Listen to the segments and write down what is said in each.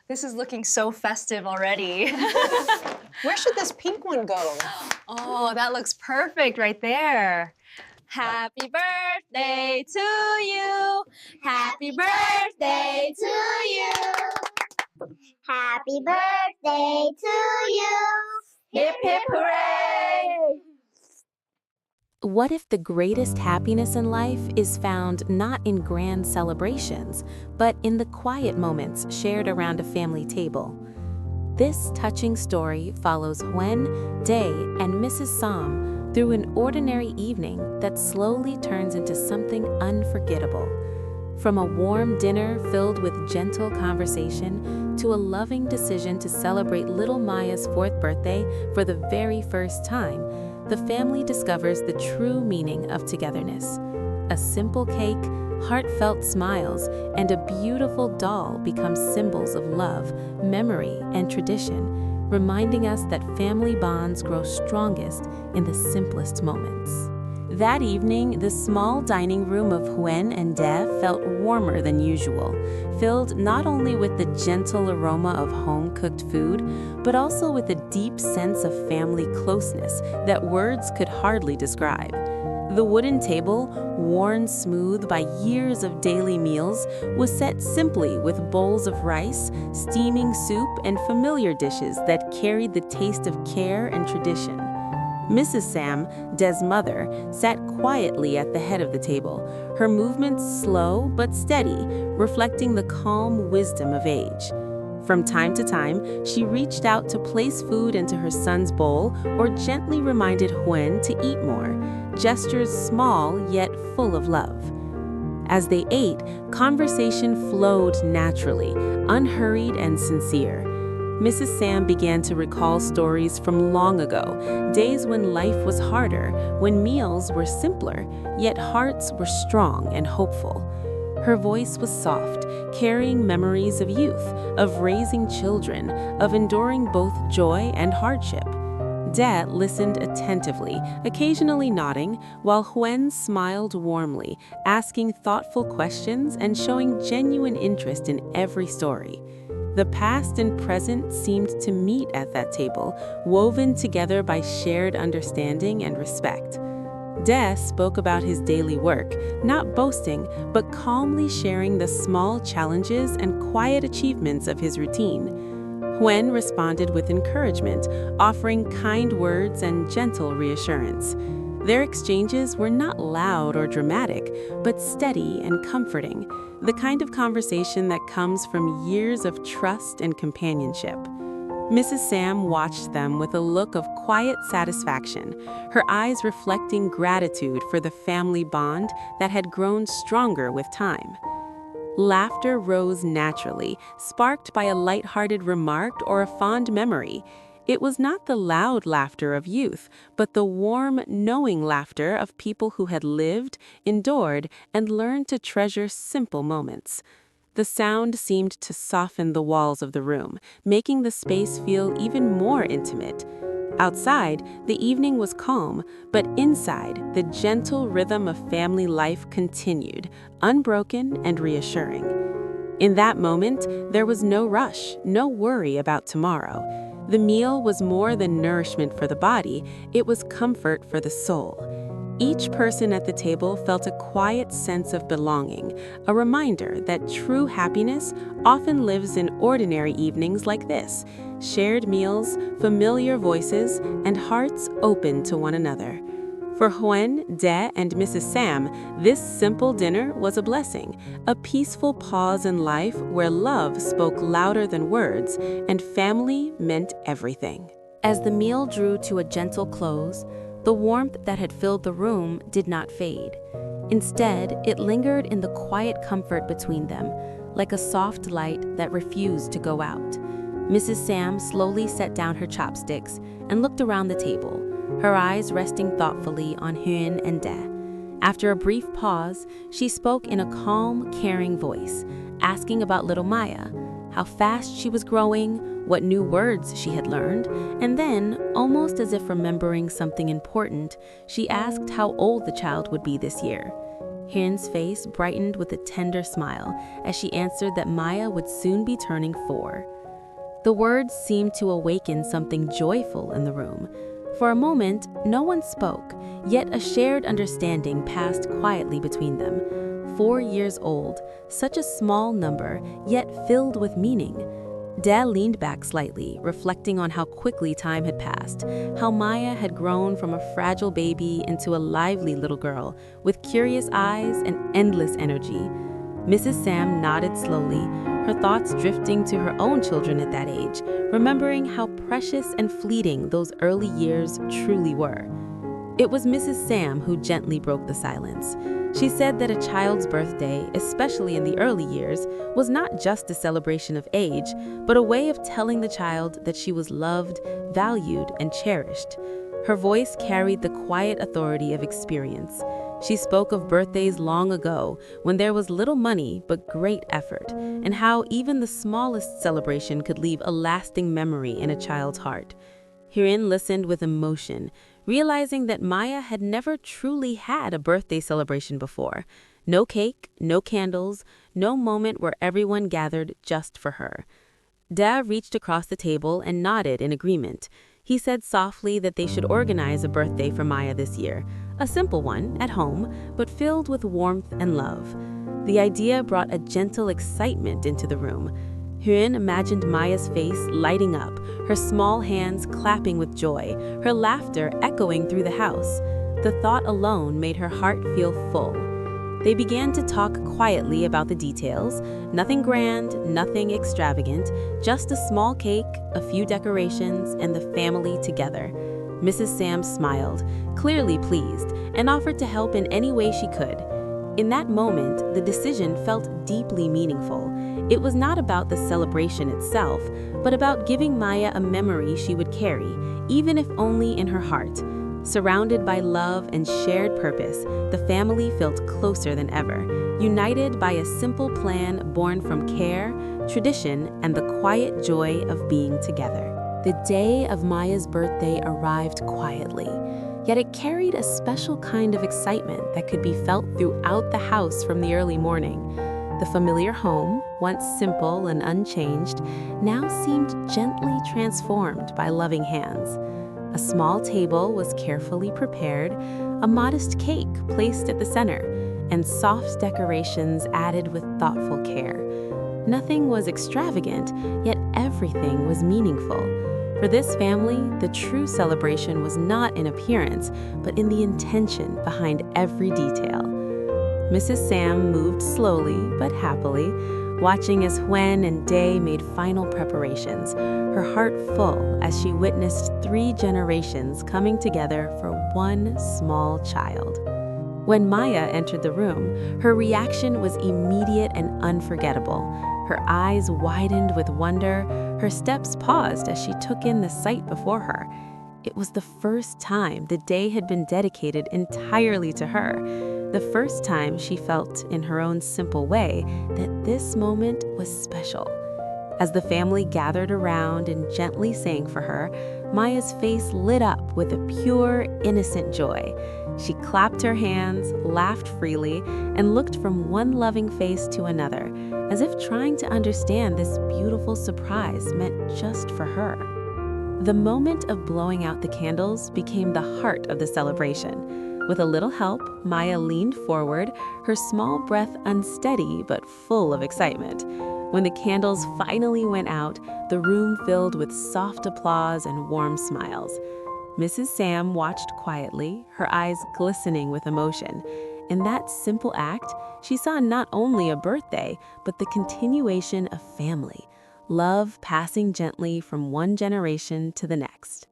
This is looking so festive already. Where should this pink one go? Oh, that looks perfect right there. Happy birthday to you. Happy birthday to you. Happy birthday to you. Hip, hip, hooray! What if the greatest happiness in life is found not in grand celebrations, but in the quiet moments shared around a family table? This touching story follows Huyen, Day, and Mrs. Sam through an ordinary evening that slowly turns into something unforgettable. From a warm dinner filled with gentle conversation to a loving decision to celebrate little Maya's 4th birthday for the very first time, the family discovers the true meaning of togetherness. A simple cake, heartfelt smiles, and a beautiful doll become symbols of love, memory, and tradition, reminding us that family bonds grow strongest in the simplest moments. That evening, the small dining room of Huyen and De felt warmer than usual, filled not only with the gentle aroma of home-cooked food, but also with a deep sense of family closeness that words could hardly describe. The wooden table, worn smooth by years of daily meals, was set simply with bowls of rice, steaming soup, and familiar dishes that carried the taste of care and tradition. Mrs. Sam, De's mother, sat quietly at the head of the table, her movements slow but steady, reflecting the calm wisdom of age. From time to time, she reached out to place food into her son's bowl or gently reminded Huyen to eat more, gestures small yet full of love. As they ate, conversation flowed naturally, unhurried and sincere. Mrs. Sam began to recall stories from long ago, days when life was harder, when meals were simpler, yet hearts were strong and hopeful. Her voice was soft, carrying memories of youth, of raising children, of enduring both joy and hardship. De listened attentively, occasionally nodding, while Huyen smiled warmly, asking thoughtful questions and showing genuine interest in every story. The past and present seemed to meet at that table, woven together by shared understanding and respect. De spoke about his daily work, not boasting, but calmly sharing the small challenges and quiet achievements of his routine. Huyen responded with encouragement, offering kind words and gentle reassurance. Their exchanges were not loud or dramatic, but steady and comforting, the kind of conversation that comes from years of trust and companionship. Mrs. Sam watched them with a look of quiet satisfaction, her eyes reflecting gratitude for the family bond that had grown stronger with time. Laughter rose naturally, sparked by a light-hearted remark or a fond memory. It was not the loud laughter of youth, but the warm, knowing laughter of people who had lived, endured, and learned to treasure simple moments. The sound seemed to soften the walls of the room, making the space feel even more intimate. Outside, the evening was calm, but inside, the gentle rhythm of family life continued, unbroken and reassuring. In that moment, there was no rush, no worry about tomorrow. The meal was more than nourishment for the body, it was comfort for the soul. Each person at the table felt a quiet sense of belonging, a reminder that true happiness often lives in ordinary evenings like this, shared meals, familiar voices, and hearts open to one another. For Huyen, De, and Mrs. Sam, this simple dinner was a blessing, a peaceful pause in life where love spoke louder than words and family meant everything. As the meal drew to a gentle close, the warmth that had filled the room did not fade. Instead, it lingered in the quiet comfort between them, like a soft light that refused to go out. Mrs. Sam slowly set down her chopsticks and looked around the table, her eyes resting thoughtfully on Huyen and De. After a brief pause, she spoke in a calm, caring voice, asking about little Maya, how fast she was growing, what new words she had learned, and then, almost as if remembering something important, she asked how old the child would be this year. Huyen's face brightened with a tender smile as she answered that Maya would soon be turning 4. The words seemed to awaken something joyful in the room. For a moment, no one spoke, yet a shared understanding passed quietly between them. 4 years old, such a small number, yet filled with meaning. Dad leaned back slightly, reflecting on how quickly time had passed, how Maya had grown from a fragile baby into a lively little girl with curious eyes and endless energy. Mrs. Sam nodded slowly, her thoughts drifting to her own children at that age, remembering how precious and fleeting those early years truly were. It was Mrs. Sam who gently broke the silence. She said that a child's birthday, especially in the early years, was not just a celebration of age, but a way of telling the child that she was loved, valued, and cherished. Her voice carried the quiet authority of experience. She spoke of birthdays long ago, when there was little money but great effort, and how even the smallest celebration could leave a lasting memory in a child's heart. Huyen listened with emotion, realizing that Maya had never truly had a birthday celebration before. No cake, no candles, no moment where everyone gathered just for her. Dad reached across the table and nodded in agreement. He said softly that they should organize a birthday for Maya this year, a simple one at home, but filled with warmth and love. The idea brought a gentle excitement into the room. Huyen imagined Maya's face lighting up, her small hands clapping with joy, her laughter echoing through the house. The thought alone made her heart feel full. They began to talk quietly about the details, nothing grand, nothing extravagant, just a small cake, a few decorations, and the family together. Mrs. Sam smiled, clearly pleased, and offered to help in any way she could. In that moment, the decision felt deeply meaningful. It was not about the celebration itself, but about giving Maya a memory she would carry, even if only in her heart. Surrounded by love and shared purpose, the family felt closer than ever, united by a simple plan born from care, tradition, and the quiet joy of being together. The day of Maya's birthday arrived quietly, yet it carried a special kind of excitement that could be felt throughout the house from the early morning. The familiar home, once simple and unchanged, now seemed gently transformed by loving hands. A small table was carefully prepared, a modest cake placed at the center, and soft decorations added with thoughtful care. Nothing was extravagant, yet everything was meaningful. For this family, the true celebration was not in appearance, but in the intention behind every detail. Mrs. Sam moved slowly but happily, watching as Huyen and Day made final preparations, her heart full as she witnessed 3 generations coming together for one small child. When Maya entered the room, her reaction was immediate and unforgettable. Her eyes widened with wonder, her steps paused as she took in the sight before her. It was the first time the day had been dedicated entirely to her. The first time she felt, in her own simple way, that this moment was special. As the family gathered around and gently sang for her, Maya's face lit up with a pure, innocent joy. She clapped her hands, laughed freely, and looked from one loving face to another, as if trying to understand this beautiful surprise meant just for her. The moment of blowing out the candles became the heart of the celebration. With a little help, Maya leaned forward, her small breath unsteady but full of excitement. When the candles finally went out, the room filled with soft applause and warm smiles. Mrs. Sam watched quietly, her eyes glistening with emotion. In that simple act, she saw not only a birthday, but the continuation of family, love passing gently from one generation to the next.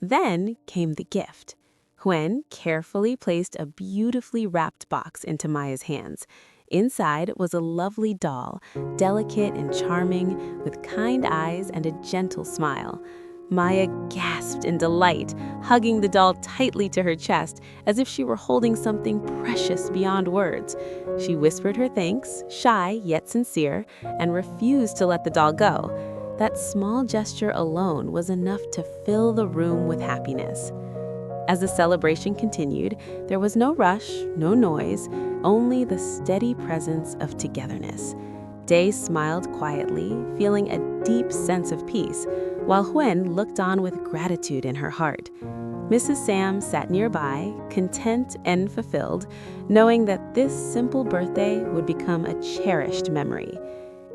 Then came the gift. Huyen carefully placed a beautifully wrapped box into Maya's hands. Inside was a lovely doll, delicate and charming, with kind eyes and a gentle smile. Maya gasped in delight, hugging the doll tightly to her chest as if she were holding something precious beyond words. She whispered her thanks, shy yet sincere, and refused to let the doll go. That small gesture alone was enough to fill the room with happiness. As the celebration continued, there was no rush, no noise, only the steady presence of togetherness. Day smiled quietly, feeling a deep sense of peace, while Huyen looked on with gratitude in her heart. Mrs. Sam sat nearby, content and fulfilled, knowing that this simple birthday would become a cherished memory.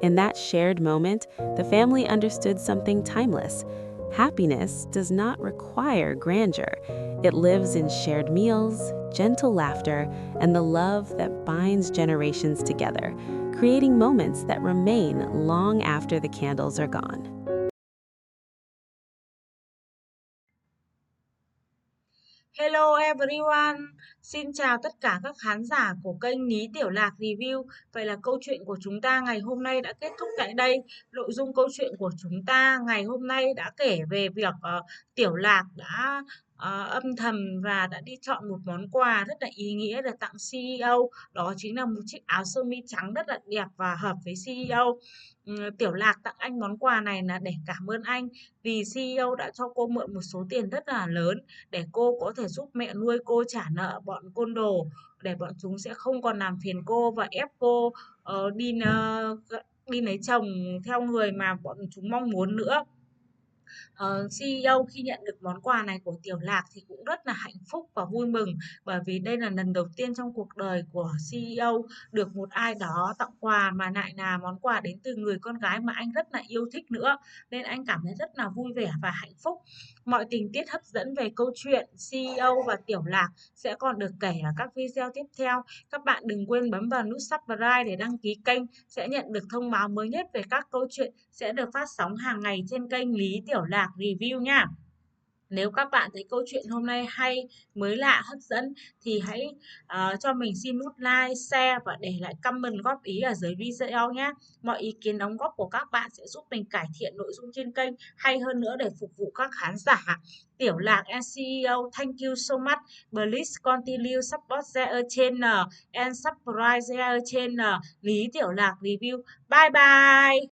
In that shared moment, the family understood something timeless. Happiness does not require grandeur. It lives in shared meals, gentle laughter, and the love that binds generations together, creating moments that remain long after the candles are gone. Hello everyone, xin chào tất cả các khán giả của kênh Ní Tiểu Lạc Review. Vậy là câu chuyện của chúng ta ngày hôm nay đã kết thúc tại đây. Nội dung câu chuyện của chúng ta ngày hôm nay đã kể về việc Tiểu Lạc đã âm thầm và đã đi chọn một món quà rất là ý nghĩa để tặng CEO. Đó chính là một chiếc áo sơ mi trắng rất là đẹp và hợp với CEO. Tiểu Lạc tặng anh món quà này là để cảm ơn anh vì CEO đã cho cô mượn một số tiền rất là lớn để cô có thể giúp mẹ nuôi cô trả nợ bọn côn đồ, để bọn chúng sẽ không còn làm phiền cô và ép cô đi lấy chồng theo người mà bọn chúng mong muốn nữa. CEO khi nhận được món quà này của Tiểu Lạc thì cũng rất là hạnh phúc và vui mừng, bởi vì đây là lần đầu tiên trong cuộc đời của CEO được một ai đó tặng quà mà lại là món quà đến từ người con gái mà anh rất là yêu thích nữa, nên anh cảm thấy rất là vui vẻ và hạnh phúc. Mọi tình tiết hấp dẫn về câu chuyện CEO và Tiểu Lạc sẽ còn được kể ở các video tiếp theo. Các bạn đừng quên bấm vào nút subscribe để đăng ký kênh, sẽ nhận được thông báo mới nhất về các câu chuyện sẽ được phát sóng hàng ngày trên kênh Lý Tiểu Lạc Review nha. Nếu các bạn thấy câu chuyện hôm nay hay, mới lạ, hấp dẫn thì hãy cho mình xin nút like, share và để lại comment góp ý ở dưới video nhé. Mọi ý kiến đóng góp của các bạn sẽ giúp mình cải thiện nội dung trên kênh hay hơn nữa để phục vụ các khán giả. Tiểu Lạc and CEO, thank you so much. Please continue support their channel and subscribe their channel Lý Tiểu Lạc Review. Bye bye.